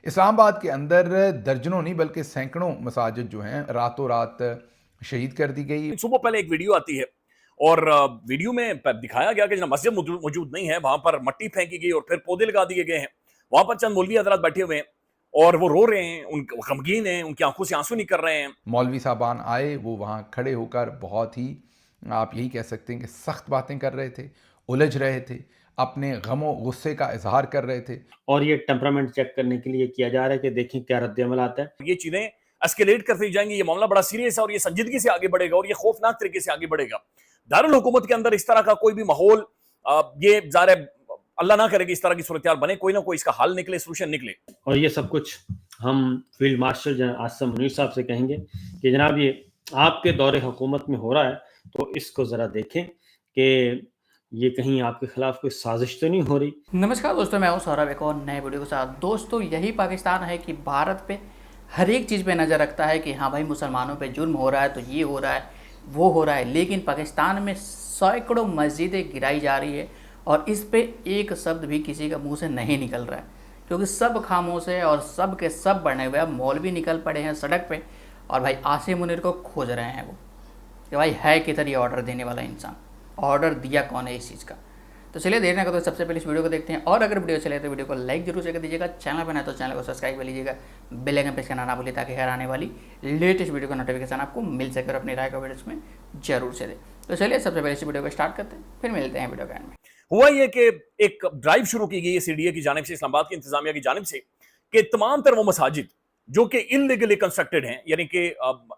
इस्लामाबाद के अंदर दर्जनों नहीं बल्कि सैकड़ों मसाजिद जो हैं रातों रात शहीद कर दी गई। सुबह पहले एक वीडियो आती है और वीडियो में दिखाया गया कि जहाँ मस्जिद मौजूद नहीं है वहां पर मट्टी फेंकी गई और फिर पौधे लगा दिए गए हैं। वहां पर चंद मौलवी हजरात बैठे हुए हैं और वो रो रहे हैं, उन गमगीन हैं, उनकी आंखों से आंसू निकल रहे हैं। मौलवी साहबान आए, वो वहाँ खड़े होकर बहुत ही, आप यही कह सकते हैं कि सख्त बातें कर रहे थे, उलझ रहे थे, अपने गमो गुस्से का इजहार कर रहे थे। और ये टेम्परामेंट चेक करने के लिए किया जा रहा है कि देखें क्या रद्द-ए-अमल आता है। ये चीजें एस्केलेट करती जाएंगी, ये मामला बड़ा सीरियस है और ये संजीदगी से आगे बढ़ेगा और ये खौफनाक तरीके से आगे बढ़ेगा। दारुल हुकूमत के अंदर इस तरह का कोई भी माहौल, ये ज़ाहिर है अल्लाह ना करे कि इस तरह की सूरत बने, कोई ना कोई इसका हल निकले, सोल्यूशन निकले। और ये सब कुछ हम फील्ड मार्शल जनाब आसिम मुनीर साहब से कहेंगे कि जनाब ये आपके दौरे हुकूमत में हो रहा है, तो इसको ज़रा देखें कि ये कहीं आपके खिलाफ कोई साजिश तो नहीं हो रही। नमस्कार दोस्तों, मैं हूं सौरभ एक और नए वीडियो के साथ। दोस्तों, यही पाकिस्तान है कि भारत पे हर एक चीज़ पे नज़र रखता है कि हाँ भाई मुसलमानों पे जुल्म हो रहा है तो ये हो रहा है वो हो रहा है, लेकिन पाकिस्तान में सैकड़ों मस्जिदें गिराई जा रही है और इस पे एक शब्द भी किसी का मुंह से नहीं निकल रहा है, क्योंकि सब खामोश है और सब के सब बने हुए हैं। मौलवी निकल पड़े हैं सड़क पे और भाई आसिम मुनीर को खोज रहे हैं वो कि भाई है किधर ये ऑर्डर देने वाला इंसान, ऑर्डर दिया कौन है इस चीज़ का। तो चलिए देर ना करते तो सबसे पहले इस वीडियो को देखते हैं, और अगर वीडियो चले तो वीडियो को लाइक जरूर से कर दीजिएगा, चैनल पर नए तो चैनल को सब्सक्राइब कर लीजिएगा, बेल आइकन प्रेस करना ना भूलिए ताकि हर आने वाली लेटेस्ट वीडियो का नोटिफिकेशन आपको मिल सके और अपनी राय का वीडियो में जरूर से दे। तो चलिए सबसे पहले इस वीडियो को स्टार्ट करते हैं, फिर मिलते हैं वीडियो के एंड में। हुआ ये कि एक ड्राइव शुरू की गई है सीडीए की जानिब से, इस्लामाबाद की इंतजामिया की जानिब से, कि तमाम तर वो मसाजिद जो कि इलीगली कंस्ट्रक्टेड हैं, यानी कि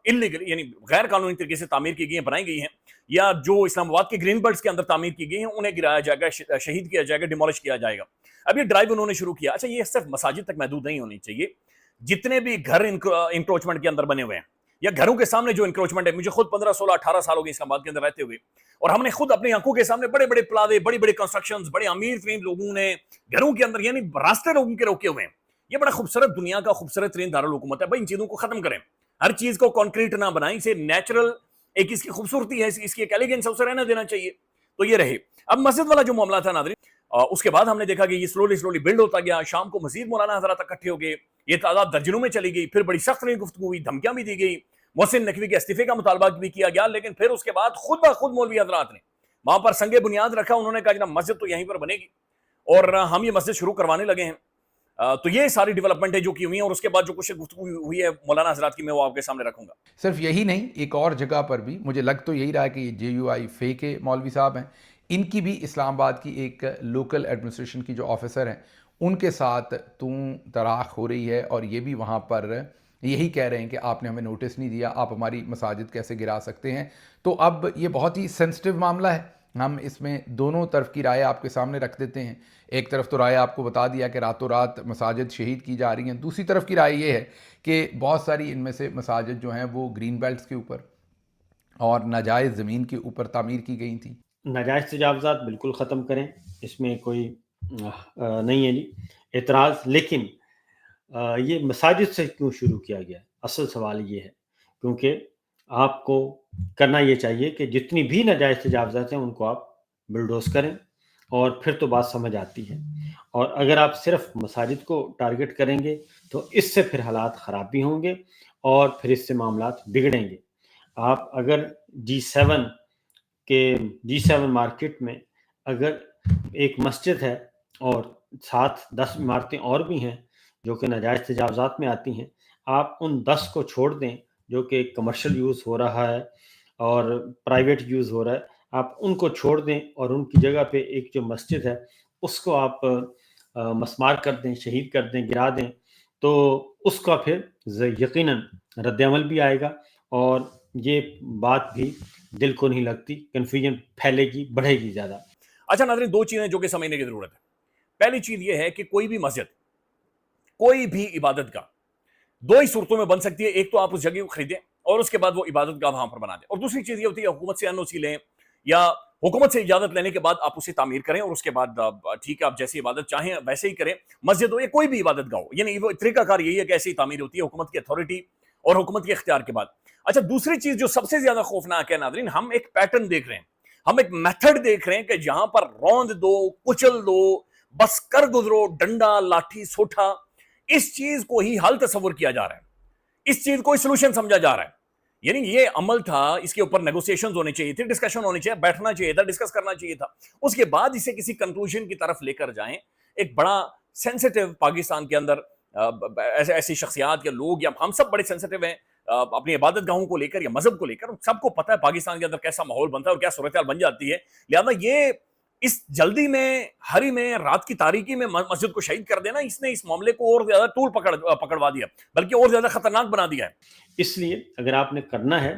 इलीगल यानी गैर कानूनी तरीके से तामीर की गई हैं, बनाई गई हैं, या जो इस्लामाबाद के ग्रीन बेल्ट्स के अंदर तामीर की गई हैं, उन्हें गिराया जाएगा, शहीद किया जाएगा, डिमोलिश किया जाएगा। अब ये ड्राइव उन्होंने शुरू किया। अच्छा, ये सिर्फ मसाजिद तक महदूद नहीं होनी चाहिए। जितने भी घर इंक्रोचमेंट के अंदर बने हुए हैं या घरों के सामने जो इंक्रोचमेंट है, मुझे खुद 15 16 18 साल हो गए इस्लामाबाद के अंदर रहते हुए, और हमने खुद अपनी आंखों के सामने बड़े बड़े प्लाजे, बड़ी बड़ी कंस्ट्रक्शंस, बड़े अमीर तरीन लोगों ने घरों के अंदर यानी रास्ते लोगों के रोके हुए हैं। ये बड़ा खूबसूरत, दुनिया का खूबसूरत तरीन दारुल हुकूमत है। भाई इन चीजों को खत्म करें, हर चीज को कॉन्क्रीट ना बनाएं, इसे नेचुरल, एक इसकी खूबसूरती है, इसकी एक एलिगेंस है, उसे रहना देना चाहिए। तो ये रहे। अब मस्जिद वाला जो मामला था नादरीन, उसके बाद हमने देखा कि ये स्लोली स्लोली बिल्ड होता गया। शाम को मजीद मौलाना हजरात इकट्ठे हो गए, ये तादाद दर्जनों में चली गई, फिर बड़ी सख्त गुफ्तगू हुई, धमकियां भी दी गई, मोहसिन नकवी के इस्तीफे का मुतालबा भी किया गया। लेकिन फिर उसके बाद खुद ब खुद मौलवी हजरात ने वहां पर संगे बुनियाद रखा। उन्होंने कहा जनाब मस्जिद तो यहीं पर बनेगी और हम ये मस्जिद शुरू करवाने लगे हैं। तो ये सारी डेवलपमेंट है जो की हुई है, और उसके बाद जो कुछ गुफ्तगू हुई है मौलाना हजरात की, मैं वो आपके सामने रखूंगा। सिर्फ यही नहीं, एक और जगह पर भी मुझे लग तो यही रहा है कि ये JUI फे के मौलवी साहब हैं, इनकी भी इस्लामाबाद की एक लोकल एडमिनिस्ट्रेशन की जो ऑफिसर हैं उनके साथ तू तराख हो रही है, और ये भी वहाँ पर यही कह रहे हैं कि आपने हमें नोटिस नहीं दिया, आप हमारी मसाजिद कैसे गिरा सकते हैं। तो अब ये बहुत ही सेंसिटिव मामला है, हम इसमें दोनों तरफ की राय आपके सामने रख देते हैं। एक तरफ तो राय आपको बता दिया कि रातों रात मसाजिद शहीद की जा रही हैं, दूसरी तरफ की राय ये है कि बहुत सारी इनमें से मसाजिद जो हैं वो ग्रीन बेल्ट्स के ऊपर और नाजायज़ ज़मीन के ऊपर तामीर की गई थी। नाजायज़ तजावज़ात बिल्कुल ख़त्म करें, इसमें कोई नहीं है जी एतराज़। लेकिन ये मसाजिद से क्यों शुरू किया गया है? असल सवाल ये है, क्योंकि आपको करना ये चाहिए कि जितनी भी नाजायज़ तजावज़ात हैं उनको आप बुलडोज़ करें, और फिर तो बात समझ आती है। और अगर आप सिर्फ मसाजिद को टारगेट करेंगे तो इससे फिर हालात ख़राब भी होंगे और फिर इससे मामलात बिगड़ेंगे। आप अगर G7 के G7 मार्केट में अगर एक मस्जिद है और साथ 10 इमारतें और भी हैं जो कि नाजायज़ तजावज़ात में आती हैं, आप उन 10 को छोड़ दें जो कि कमर्शियल यूज़ हो रहा है और प्राइवेट यूज़ हो रहा है, आप उनको छोड़ दें और उनकी जगह पे एक जो मस्जिद है उसको आप मस्मार कर दें, शहीद कर दें, गिरा दें, तो उसका फिर यकीनन रद्द-ए-अमल भी आएगा और ये बात भी दिल को नहीं लगती, कन्फ्यूजन फैलेगी, बढ़ेगी ज़्यादा। अच्छा नाज़रीन, दो चीजें जो कि समझने की जरूरत है। पहली चीज ये है कि कोई भी मस्जिद, कोई भी इबादत का दो ही सूरतों में बन सकती है। एक तो आप उस जगह को खरीदें और उसके बाद वो इबादत गाह वहां पर बना दें, और दूसरी चीज ये होती है हुकूमत से एनओसी लें या हुकूमत से इजाजत लेने के बाद आप उसे तामीर करें, और उसके बाद ठीक है, आप जैसी इबादत चाहें वैसे ही करें। मस्जिद हो या कोई भी इबादत गाह हो, यानी वो तरीकाकार यही है कि ऐसी तामीर होती है हुकूमत की अथॉरिटी और हुकूमत के इख्तियार के बाद। अच्छा, दूसरी चीज जो सबसे ज्यादा खौफनाक है नाज़रीन, हम एक पैटर्न देख रहे हैं, हम एक मेथड देख रहे हैं कि जहां पर रौंद दो, कुचल दो, बस कर गुजरो, डंडा लाठी सोठा, इस चीज को ही हल तस्वुर किया जा रहा है, इस चीज को सोल्यूशन समझा जा रहा है। यानी ये अमल था, इसके ऊपर नेगोशिएशंस होने चाहिए थे, डिस्कशन होनी चाहिए, बैठना चाहिए था, डिस्कस करना चाहिए था, उसके बाद इसे किसी कंक्लूजन की तरफ लेकर जाएं। एक बड़ा सेंसिटिव पाकिस्तान के अंदर ऐसे ऐसी शख्सियात या लोग, या हम सब बड़े सेंसिटिव हैं अपनी इबादत गाहों को लेकर या मजहब को लेकर। सबको पता है पाकिस्तान के अंदर कैसा माहौल बनता है और क्या सूरत बन जाती है। लिहाजा ये इस जल्दी में, हरी में, रात की तारीकी में मस्जिद को शहीद कर देना, इसने इस मामले को और ज्यादा टूल पकड़वा दिया, बल्कि और ज्यादा खतरनाक बना दिया है। इसलिए अगर आपने करना है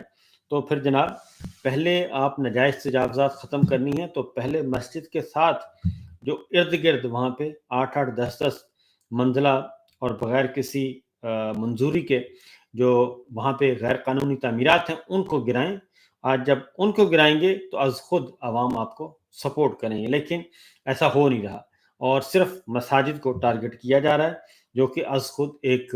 तो फिर जनाब, पहले आप नाजायज तजावुज़ात ख़त्म करनी है तो पहले मस्जिद के साथ जो इर्द गिर्द वहाँ पे 8-8, 10-10 मंजिला और बगैर किसी मंजूरी के जो वहाँ पे गैर कानूनी तामीरात हैं, उनको गिराएं। आज जब उनको गिराएंगे तो अज़ खुद अवाम आपको सपोर्ट करेंगे, लेकिन ऐसा हो नहीं रहा और सिर्फ मसाजिद को टारगेट किया जा रहा है, जो कि अज़ खुद एक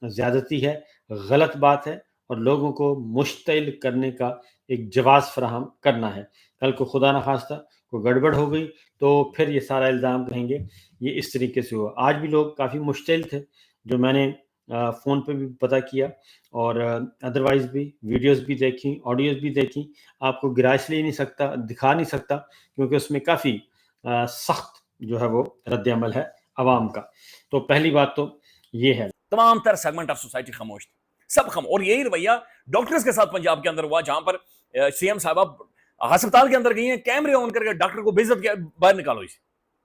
ज़्यादती है, गलत बात है और लोगों को मुश्तिल करने का एक जवाब फराहम करना है। कल को खुदा न खास्ता कोई गड़बड़ हो गई तो फिर ये सारा इल्ज़ाम कहेंगे ये इस तरीके से हुआ। आज भी लोग काफ़ी मुश्तिल थे, जो मैंने फ़ोन पे भी पता किया और अदरवाइज़ भी वीडियोज़ भी देखी, ऑडियोज़ भी देखी। आपको गिरा इसलिए नहीं सकता, दिखा नहीं सकता, क्योंकि उसमें काफ़ी सख्त जो है वो रद्द-ए-अमल है अवाम का। तो पहली बात तो ये है। तमाम तर सेगमेंट ऑफ सोसाइटी खामोश थे, सब खामोश। और यही रवैया डॉक्टर्स के साथ पंजाब के अंदर हुआ, जहां पर सीएम साहब अस्पताल के अंदर गई हैं, कैमरे ऑन करके डॉक्टर को बेइज्जत किया, बाहर निकालो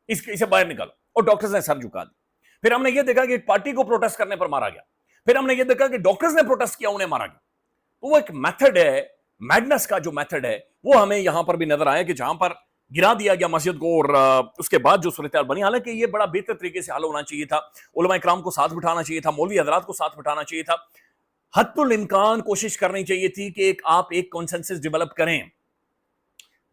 इसे बाहर निकालो, और डॉक्टर्स ने सर झुका दिया। फिर हमने ये देखा कि एक पार्टी को प्रोटेस्ट करने पर मारा गया। फिर हमने ये देखा कि डॉक्टर्स ने प्रोटेस्ट किया, उन्हें मारा गया। तो वो एक मेथड है, मैडनेस का जो मेथड है, वो हमें यहां पर भी नजर आया कि जहां पर गिरा दिया गया मस्जिद को और उसके बाद जो सूरत बनी। हालांकि ये बड़ा बेहतर तरीके से हल होना चाहिए था, उलमा इकराम को साथ बिठाना चाहिए था, मौलवी हजरात को साथ बिठाना चाहिए था, हत्तुल इम्कान कोशिश करनी चाहिए थी कि आप एक कॉन्सेंसस डेवलप करें।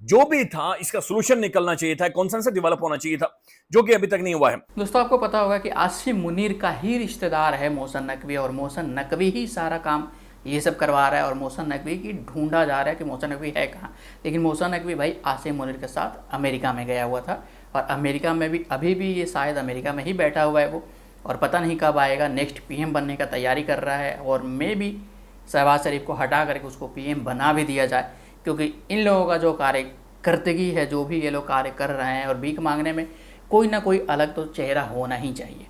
जो भी था इसका सोल्यूशन निकलना चाहिए था, कॉन्सेंसस डेवलप होना चाहिए था, जो कि अभी तक नहीं हुआ है। दोस्तों, आपको पता होगा कि आसिम मुनीर का ही रिश्तेदार है मोहसन नकवी, और मोहसन नकवी ही सारा काम ये सब करवा रहा है, और मोहसन नकवी की ढूंढा जा रहा है कि मोहसन नकवी है कहाँ। लेकिन मोहसन नकवी भाई आसिम मुनीर के साथ अमेरिका में गया हुआ था, और अमेरिका में भी अभी भी ये शायद अमेरिका में ही बैठा हुआ है वो, और पता नहीं कब आएगा। नेक्स्ट पीएम बनने का तैयारी कर रहा है, और मे भी शहबाज शरीफ को हटा करके उसको पीएम बना भी दिया जाए, क्योंकि इन लोगों का जो कार्यकर्तगी है, जो भी ये लोग कार्य कर रहे हैं, और भीख मांगने में कोई ना कोई अलग तो चेहरा होना ही चाहिए।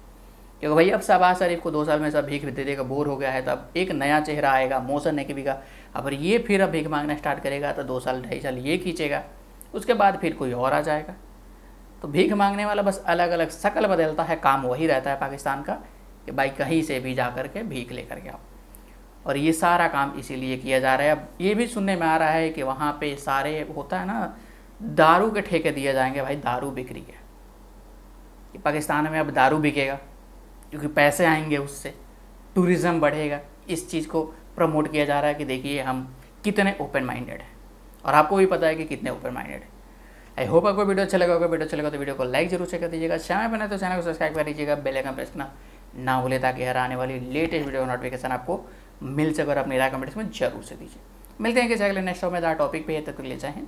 क्योंकि भाई अब शहबाज शरीफ को 2 साल में सब भीख दे देगा, बोर हो गया है, तब एक नया चेहरा आएगा मोहसन नकवी का। अगर ये फिर अब भीख मांगना स्टार्ट करेगा तो 2 साल 2.5 साल ये खींचेगा, उसके बाद फिर कोई और आ जाएगा। तो भीख मांगने वाला बस अलग अलग शक्ल बदलता है, काम वही रहता है पाकिस्तान का कि भाई कहीं से भी जा कर के भीख लेकर के आओ। और ये सारा काम इसीलिए किया जा रहा है। अब ये भी सुनने में आ रहा है कि वहाँ पे सारे होता है ना, दारू के ठेके दिए जाएंगे। भाई दारू बिक रही है कि पाकिस्तान में, अब दारू बिकेगा क्योंकि पैसे आएंगे, उससे टूरिज़्म बढ़ेगा। इस चीज़ को प्रमोट किया जा रहा है कि देखिए हम कितने ओपन माइंडेड हैं, और आपको भी पता है कि कितने ओपन माइंडेड है। आई होप आपको वीडियो अच्छा लगा होगा। वीडियो अच्छा लगा तो वीडियो को लाइक जरूर से कर दीजिएगा, चैनल पर नहीं तो चैनल को सब्सक्राइब कर लीजिएगा, बेल आइकन प्रेस करना ना भूले, ताकि हर आने वाली लेटेस्ट वीडियो नोटिफिकेशन आपको मिल सके। और अपनी राय कमेंट्स में जरूर से दीजिए। मिलते हैं कि अगले नेक्स्ट शो में टॉपिक पे, तब तक ले जाए।